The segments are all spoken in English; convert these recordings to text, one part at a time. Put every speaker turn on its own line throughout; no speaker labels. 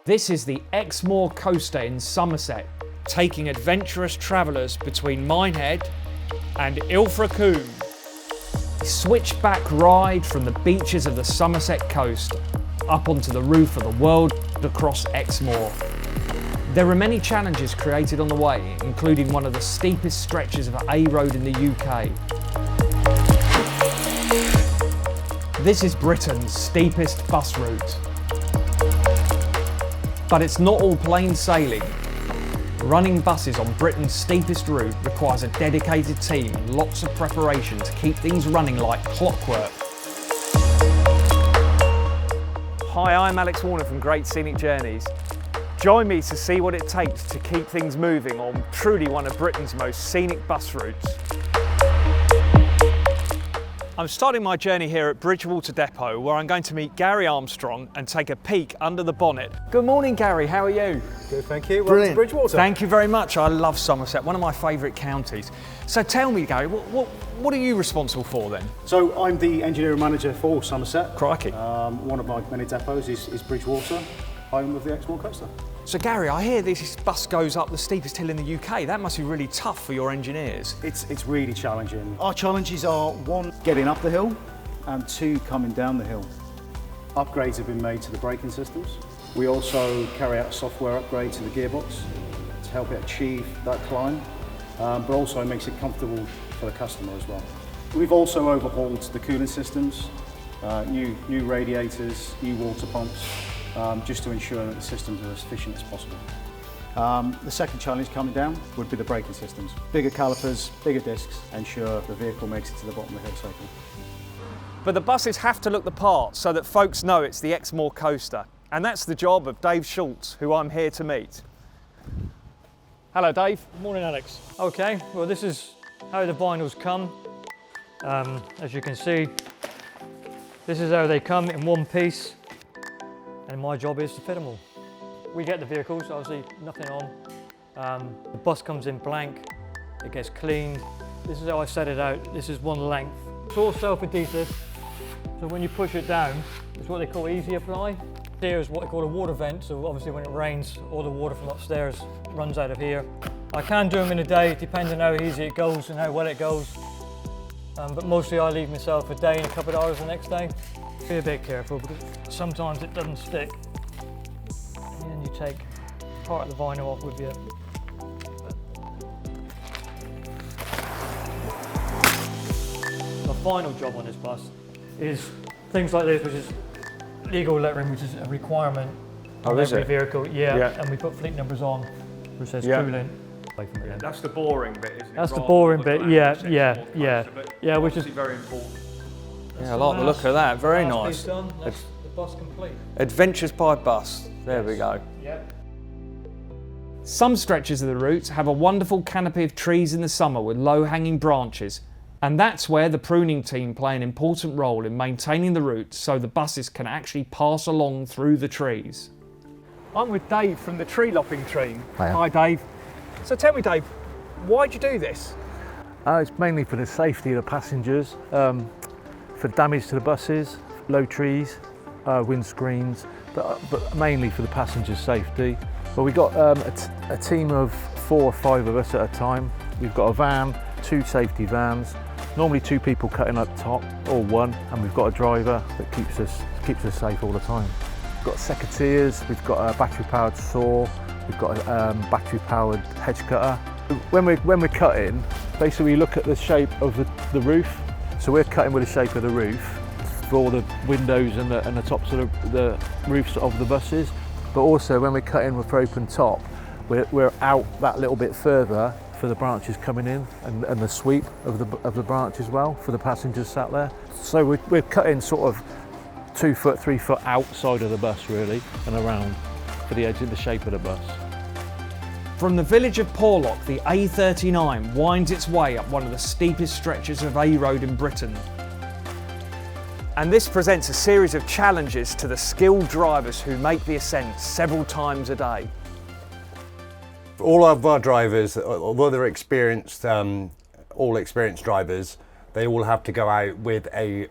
This is the Exmoor Coaster in Somerset, taking adventurous travellers between Minehead and Ilfracombe. A switchback ride from the beaches of the Somerset coast up onto the roof of the world across Exmoor. There are many challenges created on the way, including one of the steepest stretches of A road in the UK. This is Britain's steepest bus route. But it's not all plain sailing. Running buses on Britain's steepest route requires a dedicated team and lots of preparation to keep things running like clockwork. Hi, I'm Alex Warner from Great Scenic Journeys. Join me to see what it takes to keep things moving on truly one of Britain's most scenic bus routes. I'm starting my journey here at Bridgewater Depot, where I'm going to meet Gary Armstrong and take a peek under the bonnet. Good morning, Gary, how are you?
Good, thank you. Welcome to Bridgewater.
Thank you very much. I love Somerset, one of my favourite counties. So tell me, Gary, what are you responsible for then?
So I'm the engineering manager for Somerset.
Crikey.
One of my many depots is Bridgewater, home of the Exmoor Coaster.
So Gary, I hear this bus goes up the steepest hill in the UK. That must be really tough for your engineers.
It's really challenging. Our challenges are, one, getting up the hill, and two, coming down the hill. Upgrades have been made to the braking systems. We also carry out software upgrade to the gearbox to help it achieve that climb, but also it makes it comfortable for the customer as well. We've also overhauled the cooling systems, new radiators, new water pumps, just to ensure that the systems are as efficient as possible. The second challenge coming down would be the braking systems. Bigger calipers, bigger discs, ensure the vehicle makes it to the bottom of the hill safely.
But the buses have to look the part so that folks know it's the Exmoor Coaster. And that's the job of Dave Schultz, who I'm here to meet. Hello, Dave.
Morning, Alex. Okay, well, this is how the vinyls come. As you can see, this is how they come in one piece. And my job is to fit them all. We get the vehicles, obviously nothing on. The bus comes in blank, it gets cleaned. This is how I set it out. This is one length. It's all self-adhesive, so when you push it down, it's what they call easy apply. Here is what they call a water vent, so obviously when it rains, all the water from upstairs runs out of here. I can do them in a day, depending on how easy it goes and how well it goes. But mostly I leave myself a day and a couple of hours the next day. Be a bit careful because sometimes it doesn't stick. And then you take part of the vinyl off with you. The final job on this bus is things like this, which is legal lettering, which is a requirement on every vehicle. Yeah, and we put fleet numbers on, which says coolant.
Yeah, that's the boring bit, isn't it?
That's the boring bit, yeah, which is
very important. Yeah, I like the look of that, very nice.
Done, that's the bus complete.
Adventures by bus, there we go.
Yep.
Some stretches of the route have a wonderful canopy of trees in the summer with low-hanging branches, and that's where the pruning team play an important role in maintaining the route so the buses can actually pass along through the trees. I'm with Dave from the tree lopping team. Hi Dave. So tell me Dave, why'd you do this?
It's mainly for the safety of the passengers, for damage to the buses, low trees, windscreens, but mainly for the passengers' safety. But we've got a team of 4 or 5 of us at a time. We've got a van, 2 safety vans, normally 2 people cutting up top, or 1, and we've got a driver that keeps us safe all the time. We've got secateurs, we've got a battery-powered saw, we've got a battery-powered hedge cutter. When we're cutting, basically we look at the shape of the roof. So we're cutting with the shape of the roof for all the windows and the tops of the roofs of the buses. But also when we're cutting with open top, we're out that little bit further for the branches coming in and the sweep of the branch as well for the passengers sat there. So we're cutting sort of 2 foot, 3 foot outside of the bus really and around for the edge of the shape of the bus.
From the village of Porlock, the A39 winds its way up one of the steepest stretches of A road in Britain. And this presents a series of challenges to the skilled drivers who make the ascent several times a day.
All of our drivers, although they're experienced, all experienced drivers, they all have to go out with a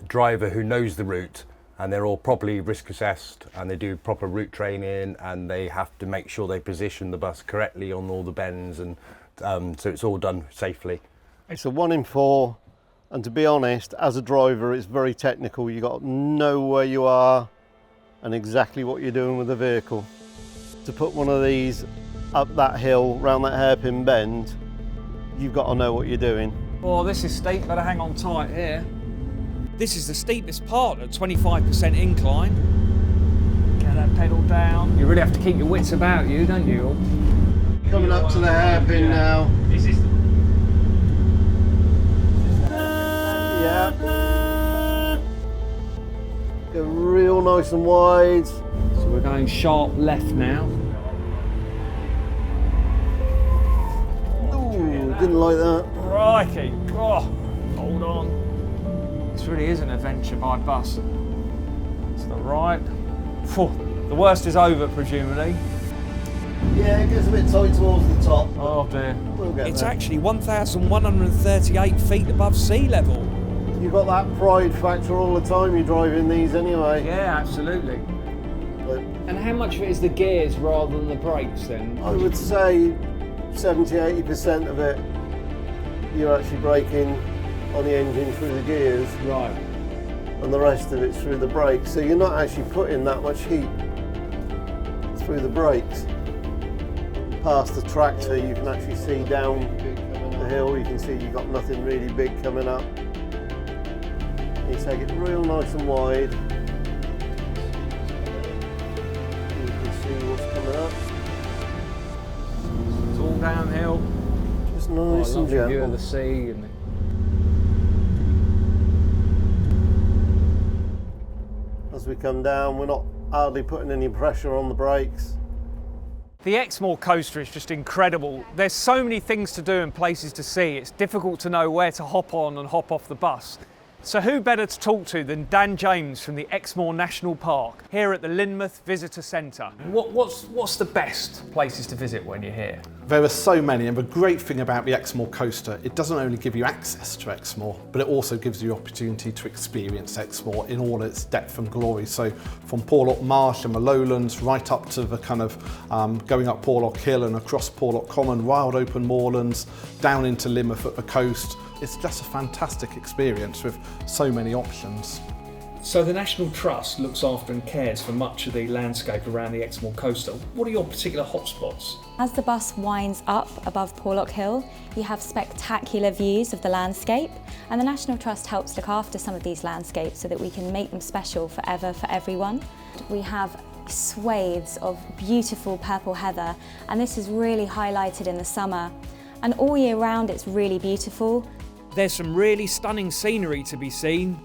driver who knows the route and they're all properly risk assessed, and they do proper route training, and they have to make sure they position the bus correctly on all the bends, and so it's all done safely.
It's a 1 in 4, and to be honest, as a driver, it's very technical. You've got to know where you are and exactly what you're doing with the vehicle. To put one of these up that hill, round that hairpin bend, you've got to know what you're doing.
Oh, this is steep, better hang on tight here. This is the steepest part at 25% incline. Get that pedal down. You really have to keep your wits about you, don't you?
Coming up to the hairpin now.
This is
Yeah. Go real nice and wide.
So we're going sharp left now.
Ooh, didn't like that.
Crikey. Oh, hold on. This really is an adventure by bus. To the right. Phew, the worst is over, presumably.
Yeah, it gets a bit tight towards the top.
Oh dear.
We'll get
It's
there.
actually 1,138 feet above sea level.
You've got that pride factor all the time you're driving these anyway.
Yeah, absolutely.
But
And how much of it is the gears rather than the brakes then?
I would say 70–80% of it you're actually braking on the engine through the gears,
Right.
and the rest of it's through the brakes. So you're not actually putting that much heat through the brakes. Past the tractor, you can actually see down the hill, you can see you've got nothing really big coming up. You take it real nice and wide. You can see what's coming up.
It's all downhill.
Just
Oh,
nice and
lovely view of
gentle.
the sea. And
As we come down, we're not hardly putting any pressure on the brakes.
the Exmoor coaster is just incredible. There's so many things to do and places to see. It's difficult to know where to hop on and hop off the bus. So who better to talk to than Dan James from the Exmoor National Park here at the Lynmouth Visitor Centre. What's the best places to visit when you're here?
There are so many, and the great thing about the Exmoor coaster, it doesn't only give you access to Exmoor, but it also gives you the opportunity to experience Exmoor in all its depth and glory. So from Porlock Marsh and the lowlands right up to the kind of going up Porlock Hill and across Porlock Common, wild open moorlands, down into Lynmouth at the coast. It's just a fantastic experience with so many options.
So the National Trust looks after and cares for much of the landscape around the Exmoor coaster. What are your particular hotspots?
As the bus winds up above Porlock Hill, you have spectacular views of the landscape, and the National Trust helps look after some of these landscapes so that we can make them special forever for everyone. We have swathes of beautiful purple heather, and this is really highlighted in the summer, and all year round it's really beautiful.
There's some really stunning scenery to be seen.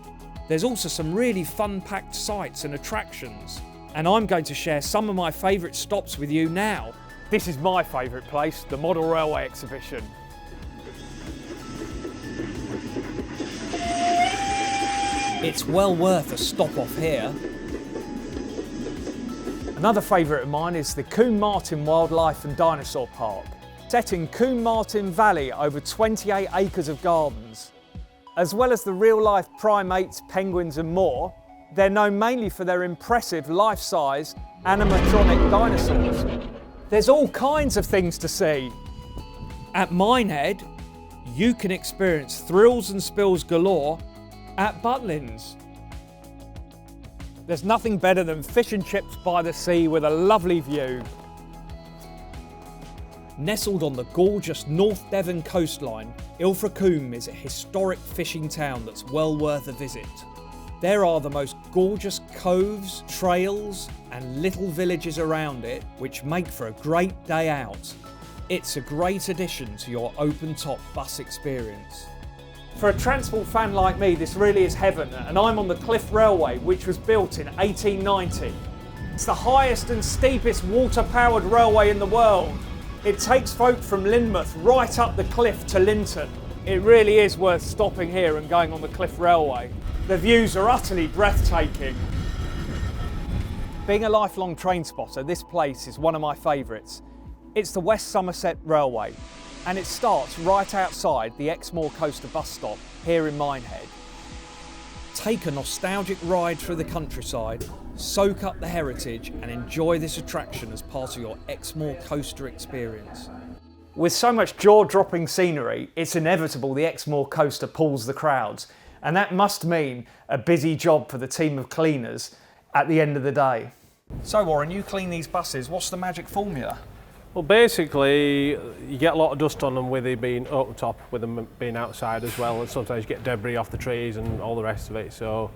There's also some really fun-packed sights and attractions. And I'm going to share some of my favourite stops with you now. This is my favourite place, the Model Railway Exhibition. It's well worth a stop off here. Another favourite of mine is the Combe Martin Wildlife and Dinosaur Park. Set in Combe Martin Valley over 28 acres of gardens. As well as the real-life primates, penguins and more, they're known mainly for their impressive life-size animatronic dinosaurs. There's all kinds of things to see. At Minehead, you can experience thrills and spills galore at Butlins. There's nothing better than fish and chips by the sea with a lovely view. Nestled on the gorgeous North Devon coastline, Ilfracombe is a historic fishing town that's well worth a visit. There are the most gorgeous coves, trails and little villages around it which make for a great day out. It's a great addition to your open-top bus experience. For a transport fan like me, this really is heaven, and I'm on the Cliff Railway, which was built in 1890. It's the highest and steepest water-powered railway in the world. It takes folk from Lynmouth right up the cliff to Linton. It really is worth stopping here and going on the Cliff Railway. The views are utterly breathtaking. Being a lifelong train spotter, this place is one of my favourites. It's the West Somerset Railway, and it starts right outside the Exmoor Coaster bus stop here in Minehead. Take a nostalgic ride through the countryside, soak up the heritage and enjoy this attraction as part of your Exmoor coaster experience. With so much jaw-dropping scenery, it's inevitable the Exmoor coaster pulls the crowds, and that must mean a busy job for the team of cleaners at the end of the day. So Warren, you clean these buses, what's the magic formula?
Well, basically, you get a lot of dust on them with it being open top, with them being outside as well, and sometimes you get debris off the trees and all the rest of it. So,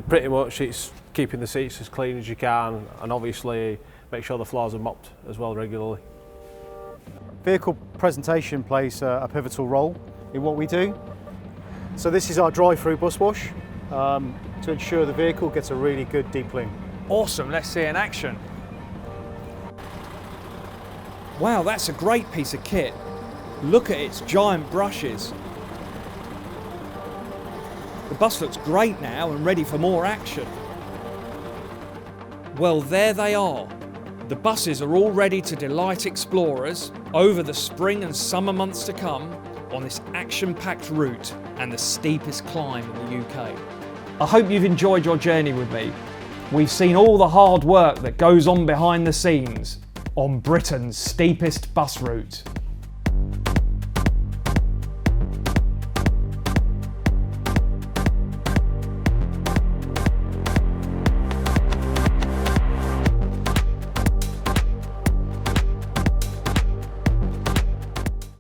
pretty much it's keeping the seats as clean as you can, and obviously make sure the floors are mopped as well regularly.
Vehicle presentation plays a pivotal role in what we do. So this is our drive-through bus wash to ensure the vehicle gets a really good deep clean.
Awesome, let's see it in action. Wow, that's a great piece of kit. Look at its giant brushes. The bus looks great now and ready for more action. Well, there they are. The buses are all ready to delight explorers over the spring and summer months to come on this action-packed route and the steepest climb in the UK. I hope you've enjoyed your journey with me. We've seen all the hard work that goes on behind the scenes on Britain's steepest bus route.